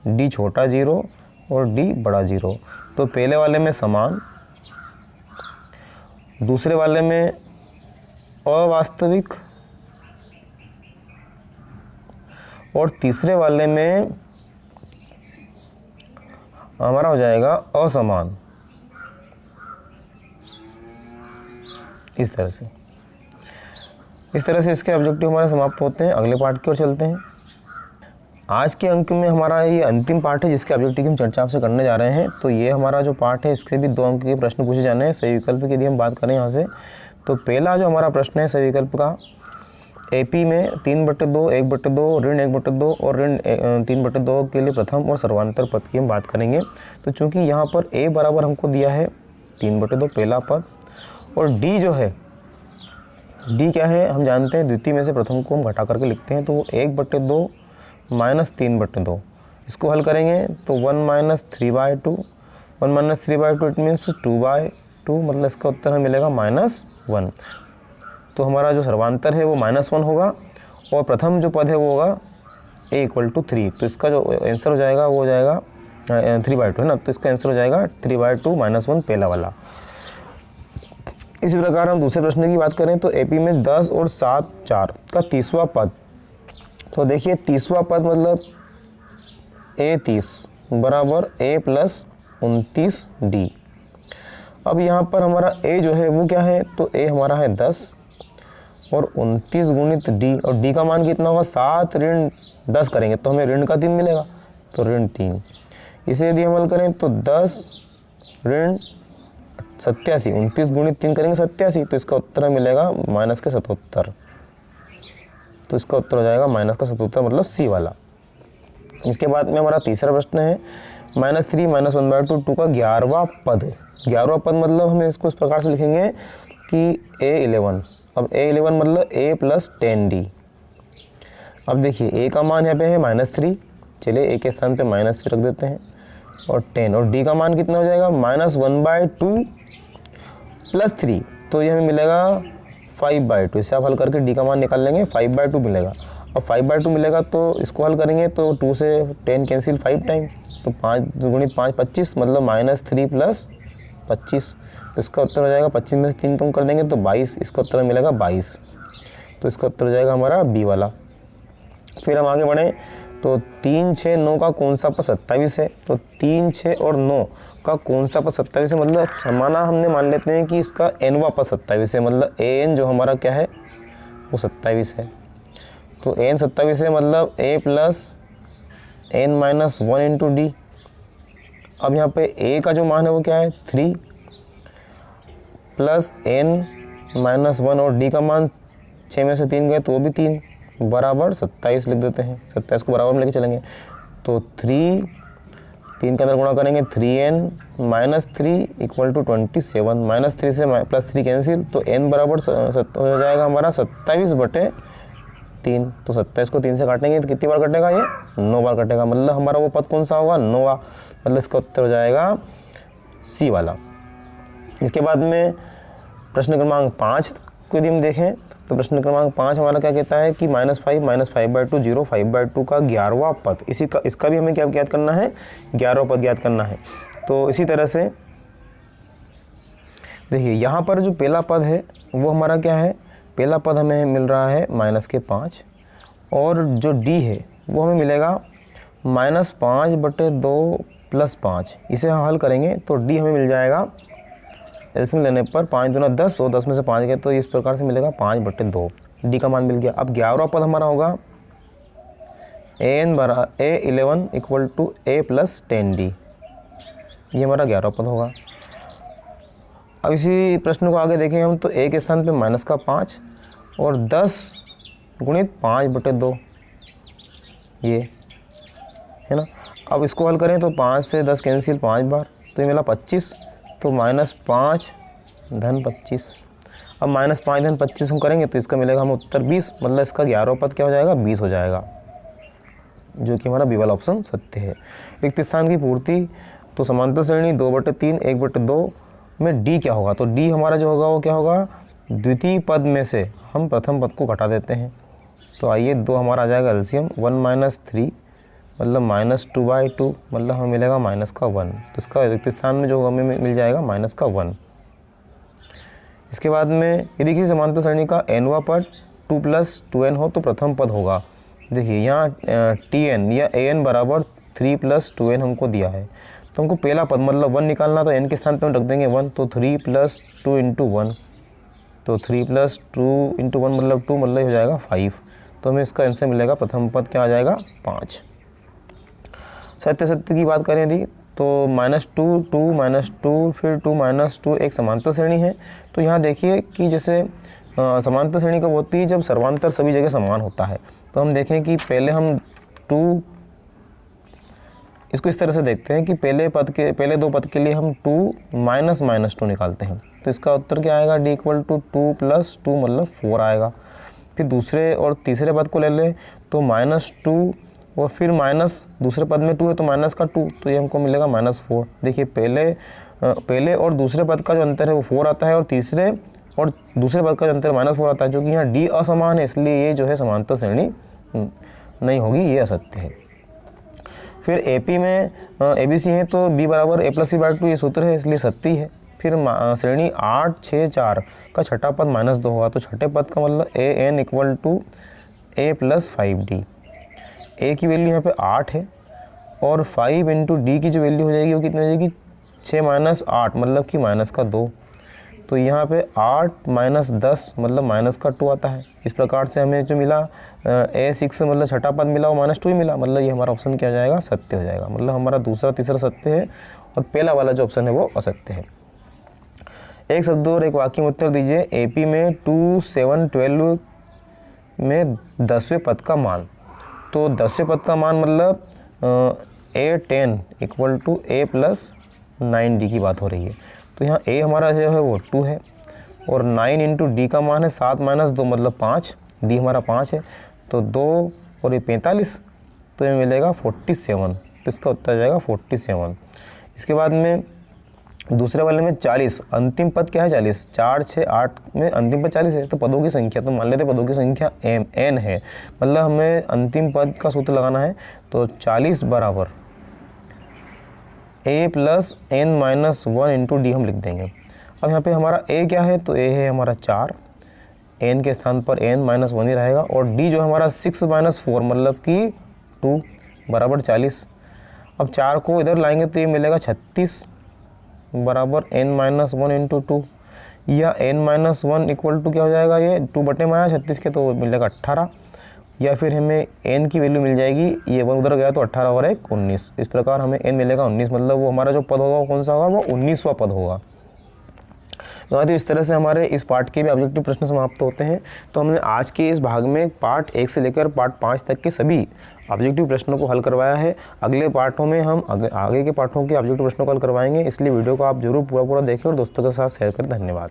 d छोटा 0 और d बड़ा 0। तो पहले वाले में समान, दूसरे वाले में अवास्तविक और तीसरे वाले में हमारा हो जाएगा असमान। इस तरह से इसके ऑब्जेक्टिव हमारे समाप्त होते हैं। अगले पार्ट की ओर चलते हैं। आज के अंक में हमारा ये अंतिम पार्ट है जिसके ऑब्जेक्टिव की हम चर्चा आपसे करने जा रहे हैं। तो ये हमारा जो पार्ट है इसके भी 2 अंक के प्रश्न पूछे जाने हैं सही विकल्प की। यदि हम बात करें यहाँ से, तो पहला जो हमारा प्रश्न है सही विकल्प का, एपी में 3/2, 1/2, ऋण 1/2 और ऋण 3/2 के लिए प्रथम और सर्वांतर पद की हम बात करेंगे। तो चूँकि यहाँ पर ए बराबर हमको दिया है 3/2 पहला पद, और डी जो है, डी क्या है हम जानते हैं, द्वितीय में से प्रथम को हम घटा करके लिखते हैं, तो वो 1/2 माइनस 3/2। इसको हल करेंगे तो 1 माइनस 3/2, 1 माइनस 3/2 इट मीन्स 2/2, मतलब इसका उत्तर हमें मिलेगा -1। तो हमारा जो सर्वांतर है वो -1 होगा और प्रथम जो पद है वो होगा a = 3। तो इसका जो आंसर हो जाएगा वो हो जाएगा 3/2, है ना, तो इसका आंसर हो जाएगा 3/2 -1 पहला वाला। इसी प्रकार हम दूसरे प्रश्न की बात करें तो एपी में 10 और 7 4 का 30वां पद। तो देखिए 30वां पद मतलब a30 बराबर a + 29d। अब यहाँ पर हमारा a जो है वो क्या है, तो a हमारा है 10 और 29 गुणित d, और d का मान कितना होगा, 7 ऋण 10 करेंगे तो हमें ऋण का 3 मिलेगा, तो ऋण 3। इसे यदि हम हल करें तो 10 ऋण 87, 29 गुणित 3 करेंगे 87, तो इसका उत्तर मिलेगा -77। तो इसका उत्तर हो जाएगा -77, मतलब सी वाला। इसके बाद में हमारा तीसरा प्रश्न है -3 - 1/2 2 का 11वां पद। 11वां पद मतलब हमें इसको इस प्रकार से लिखेंगे कि a11। अब a11 मतलब a + 10d। अब देखिए a का मान यहाँ पे है -3, चलिए a के स्थान पे -3 रख देते हैं, और 10, और d का मान कितना हो जाएगा -1/2 + 3, तो ये हमें मिलेगा 5/2। इसे आप हल करके d का मान निकाल लेंगे, 5/2 मिलेगा। अब 5/2 मिलेगा तो इसको हल करेंगे तो 2 से 10 कैंसिल 5 टाइम, तो 5 गुणित 5 25, मतलब -3 + 25। तो इसका उत्तर हो जाएगा 25 में से 3 कम कर देंगे तो 22, इसका उत्तर मिलेगा 22। तो इसका उत्तर हो जाएगा हमारा बी वाला। फिर हम आगे बढ़ें तो 3 6 9 का कौन सा पद 27 है? तो 3 6 और 9 का कौन सा पद 27 है, मतलब समाना हमने मान लेते हैं कि इसका nवां पद 27 है, मतलब an जो हमारा क्या है वो 27 है। तो n 27 है, मतलब a + n - 1 × d। अब यहाँ पे a का जो मान है वो क्या है 3 + n - 1, और d का मान 6 में से 3 गए तो वो भी 3 बराबर 27 लिख देते हैं। 27 को बराबर में लेके चलेंगे तो 3 के अंदर गुणा करेंगे 3n - 3 = 27, -3 से +3 कैंसिल, तो n बराबर हो जाएगा हमारा 27/3। 3, तो 27 को 3 से काटेंगे तो कितनी बार कटेगा ये? 9 बार कटेगा। मतलब हमारा वो पद कौन सा होगा? 9वां। मतलब इसका उत्तर हो जाएगा सी वाला। इसके बाद में प्रश्न क्रमांक 5 को यदि हम देखें तो प्रश्न क्रमांक 5 हमारा क्या कहता है कि -5 0 5/2 का 11वां पद, इसका भी हमें क्या ज्ञात करना है? 11वां पद ज्ञात करना है। तो इसी तरह से देखिए यहाँ पर जो पहला पद है वो हमारा क्या है? पहला पद हमें मिल रहा है -5 और जो डी है वो हमें मिलेगा -5/2 + 5। इसे हम हल करेंगे तो डी हमें मिल जाएगा एलसीएम लेने पर 5 दूना 10 और 10 में से 5 गए तो इस प्रकार से मिलेगा 5/2। डी का मान मिल गया। अब 11वां पद हमारा होगा a11 = a + 10d। ये हमारा 11वां पद होगा। अब इसी प्रश्न को आगे देखें हम तो a के स्थान पे -5 और 10 गुणित 5/2 ये है ना। अब इसको हल करें तो 5 से 10 कैंसिल 5 बार, तो ये मिला 25, तो -5 धन 25। अब -5 धन 25 हम करेंगे तो इसका मिलेगा हमें उत्तर 20। मतलब इसका 11वां पद क्या हो जाएगा? 20 हो जाएगा, जो कि हमारा बी वाला ऑप्शन सत्य है। रिक्त स्थान की पूर्ति, तो समांतर श्रेणी 2/3 1/2 में डी क्या होगा? तो डी हमारा जो होगा वो क्या होगा? द्वितीय पद में से हम प्रथम पद को घटा देते हैं। तो आइए 2 हमारा आ जाएगा एलसीएम, 1 - 3 मतलब -2/2 मतलब हमें मिलेगा -1। तो इसका रिक्त स्थान में जो हमें मिल जाएगा -1। इसके बाद में यदि किसी समांतर श्रेणी का nवां पद 2 + 2n हो तो प्रथम पद होगा। देखिए यहाँ tn या an = 3 + 2n हमको दिया है, तो हमको पहला पद मतलब 1 निकालना, तो n के स्थान पर हम रख देंगे 1, तो 3 + 2 × 1, तो 3 + 2 × 1 मतलब 2 मतलब हो जाएगा 5। तो हमें इसका आंसर मिलेगा प्रथम पद क्या आ जाएगा? 5। सत्य की बात करें यदि तो -2 2 -2 फिर 2 -2 एक समांतर श्रेणी है। तो यहाँ देखिए कि जैसे समांतर श्रेणी कब होती है? जब सर्वांतर सभी जगह समान होता है। तो हम देखें कि पहले हम 2 इसको इस तरह से देखते हैं कि पहले 2 पद के लिए हम 2 - -2 निकालते हैं। तो इसका उत्तर क्या आएगा? d = 2 + 2 मतलब 4 आएगा। फिर दूसरे और तीसरे पद को ले लें तो -2 और फिर माइनस दूसरे पद में 2 है तो माइनस का 2, तो ये हमको मिलेगा -4। देखिए पहले और दूसरे पद का जो अंतर है वो 4 आता है और तीसरे और दूसरे पद का जो अंतर -4 आता है, जो कि यहाँ डी असमान है, इसलिए ये जो है समांतर श्रेणी नहीं होगी, ये असत्य है। फिर एपी में एबीसी है तो b = a + c/2 ये सूत्र है, इसलिए सत्य है। फिर श्रेणी 8 6 4 का छठा पद -2 होगा, तो छठे पद का मतलब an = a + 5d। a की वैल्यू यहाँ पे 8 है और 5 × d की जो वैल्यू हो जाएगी वो कितनी हो जाएगी? 6 - 8 मतलब कि -2। तो यहाँ पे 8 - 10 मतलब -2 आता है। इस प्रकार से हमें जो मिला a6 मतलब छठा पद मिला वो -2 ही मिला, मतलब ये हमारा ऑप्शन क्या हो जाएगा? सत्य हो जाएगा। मतलब हमारा दूसरा तीसरा सत्य है और पहला वाला जो ऑप्शन है वो असत्य है। एक शब्द और एक वाक्य में उत्तर दीजिए। एपी में 2 7 12 में 10वें पद का मान, तो 10वें पद का मान मतलब a10 = a + 9d की बात हो रही है। तो यहाँ a हमारा जो है वो 2 है और 9 × d का मान है 7 - 2 मतलब 5, d हमारा 5 है, तो 2 और ये 45, तो ये मिलेगा 47। तो इसका उत्तर जाएगा 47। इसके बाद में दूसरे वाले में 40, अंतिम पद क्या है? 40, 4 6 8 में अंतिम पद 40 है, तो पदों की संख्या, तो मान लेते पदों की संख्या n है, मतलब हमें अंतिम पद का सूत्र लगाना है। तो 40 = a + n - 1 × d हम लिख देंगे। अब यहाँ पे हमारा a क्या है? तो a है हमारा 4, n के स्थान पर n - 1 ही रहेगा, और d जो हमारा 6 - 4 मतलब कि 2 = 40। अब 4 को इधर लाएंगे तो ये मिलेगा 36 बराबर n - 1 × 2, या n - 1 = क्या हो जाएगा? ये 2/36 के, तो मिलेगा 18, या फिर हमें n की वैल्यू मिल जाएगी, ये 1 उधर गया तो 18 और 1 19। इस प्रकार हमें n मिलेगा 19, मतलब वो हमारा जो पद होगा वो कौन सा होगा? वो 19वां पद होगा। तो इस तरह से हमारे इस पार्ट के भी ऑब्जेक्टिव प्रश्न समाप्त होते हैं। तो हमने आज के इस भाग में पार्ट 1 से लेकर पार्ट 5 तक के सभी ऑब्जेक्टिव प्रश्नों को हल करवाया है। अगले पार्टों में हम आगे के पार्टों के ऑब्जेक्टिव प्रश्नों को हल करवाएंगे, इसलिए वीडियो को आप जरूर पूरा देखें और दोस्तों के साथ शेयर करें। धन्यवाद।